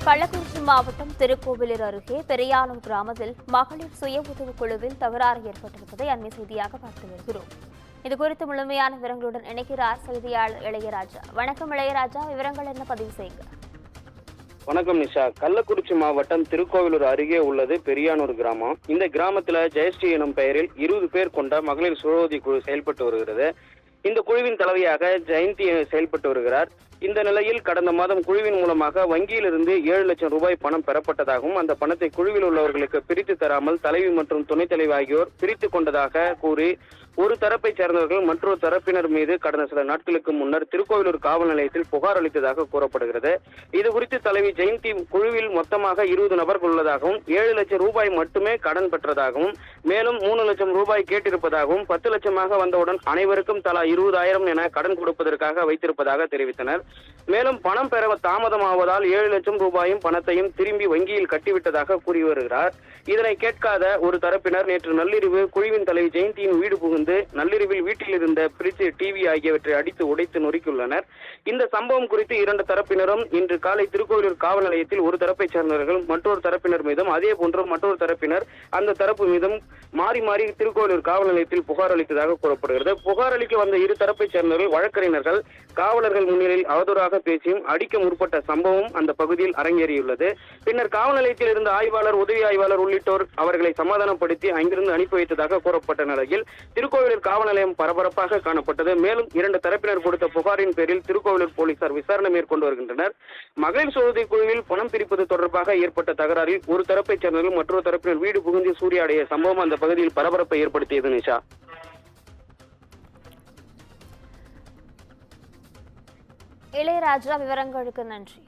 கள்ளக்குறிச்சி மாவட்டம் திருக்கோவிலூர் அருகே பெரியானூர் கிராமத்தில் மகளிர் சுய உதவிக் குழுவில் தகராறு ஏற்பட்டிருப்பதை அண்மை செய்தியாக பார்த்து வருகிறோம். இதுகுறித்து முழுமையான விவரங்களுடன் இணைக்கிறார் செய்தியாளர் இளையராஜா. வணக்கம் இளையராஜா, விவரங்கள் என்ன பதிவு செய்யுங்க. வணக்கம் நிஷா. கள்ளக்குறிச்சி மாவட்டம் திருக்கோவிலூர் அருகே உள்ளது பெரியானூர் கிராமம். இந்த கிராமத்துல ஜெயஸ்ரீ எனும் பெயரில் 20 பேர் கொண்ட மகளிர் சுய உதவி குழு செயல்பட்டு வருகிறது. இந்த குழுவின் தலைவியாக ஜெயந்தி செயல்பட்டு வருகிறார். இந்த நிலையில் கடந்த மாதம் குழுவின் மூலமாக வங்கியிலிருந்து 7 லட்சம் ரூபாய் பணம் பெறப்பட்டதாகவும் அந்த பணத்தை குழுவில் உள்ளவர்களுக்கு பிரித்து தராமல் தலைவி மற்றும் துணைத் தலைவி ஆகியோர் பிரித்து கொண்டதாக கூறி ஒரு தரப்பை சேர்ந்தவர்கள் மற்றொரு தரப்பினர் மீது கடந்த சில நாட்களுக்கு முன்னர் திருக்கோவிலூர் காவல் நிலையத்தில் புகார் அளித்ததாக கூறப்படுகிறது. இது குறித்து தலைவி ஜெயந்தி குழுவில் மொத்தமாக 20 நபர்கள் உள்ளதாகவும் 7 லட்சம் ரூபாய் மட்டுமே கடன் பெற்றதாகவும் மேலும் 3 லட்சம் ரூபாய் கேட்டிருப்பதாகவும் 10 லட்சமாக வந்தவுடன் அனைவருக்கும் தலா 20,000 என கடன் கொடுப்பதற்காக வைத்திருப்பதாக தெரிவித்தனர். மேலும் பணம் பெற தாமதமாவதால் 7 லட்சம் ரூபாயும் பணத்தையும் திரும்பி வங்கியில் கட்டிவிட்டதாக கூறி வருகிறார். இதனை கேட்காத ஒரு தரப்பினர் நேற்று நள்ளிரவு குழுவின் தலைவி ஜெயந்தியின் வீடு புகுந்து நள்ளிரவில் வீட்டில் இருந்த பிரிட்ஜ், டிவி ஆகியவற்றை அடித்து உடைத்து நொறுக்கியுள்ளனர். இந்த சம்பவம் குறித்து 2 தரப்பினரும் இன்று காலை திருக்கோவிலூர் காவல் நிலையத்தில் ஒரு தரப்பை சேர்ந்தவர்கள் மற்றொரு தரப்பினர் மீதும் அதே போன்று மற்றொரு தரப்பினர் அந்த தரப்பு மீதும் மாறி மாறி திருக்கோவிலூர் காவல் நிலையத்தில் புகார் அளித்ததாக கூறப்படுகிறது. புகார் அளிக்க வந்த 2 தரப்பை சேர்ந்தவர்கள் வழக்கறிஞர்கள் காவலர்கள் முன்னிலையில் அவதூறாக பேசியும் அடிக்க முற்பட்ட சம்பவம் அந்த பகுதியில் அரங்கேறியுள்ளது. பின்னர் காவல் நிலையத்தில் இருந்த ஆய்வாளர், உதவி ஆய்வாளர் உள்ளிட்டோர் அவர்களை சமாதானப்படுத்தி அங்கிருந்து அனுப்பி வைத்ததாக கூறப்பட்ட நிலையில் திருக்கோவிலூர் காவல் நிலையம் பரபரப்பாக காணப்பட்டது. மேலும் 2 தரப்பினர் கொடுத்த புகாரின் பேரில் திருக்கோவிலூர் போலீசார் விசாரணை மேற்கொண்டு வருகின்றனர். மகளிர் சுய உதவி குழுவில் பணம் பிரிப்பது தொடர்பாக ஏற்பட்ட தகராறில் ஒரு தரப்பை சேர்ந்தவர்கள் மற்றொரு தரப்பினர் வீடு புகுந்து சூறையாடிய சம்பவம் அந்த பகுதியில் பரபரப்பை ஏற்படுத்தியது. நிஷா. இளையராஜா, விவரங்களுக்கு நன்றி.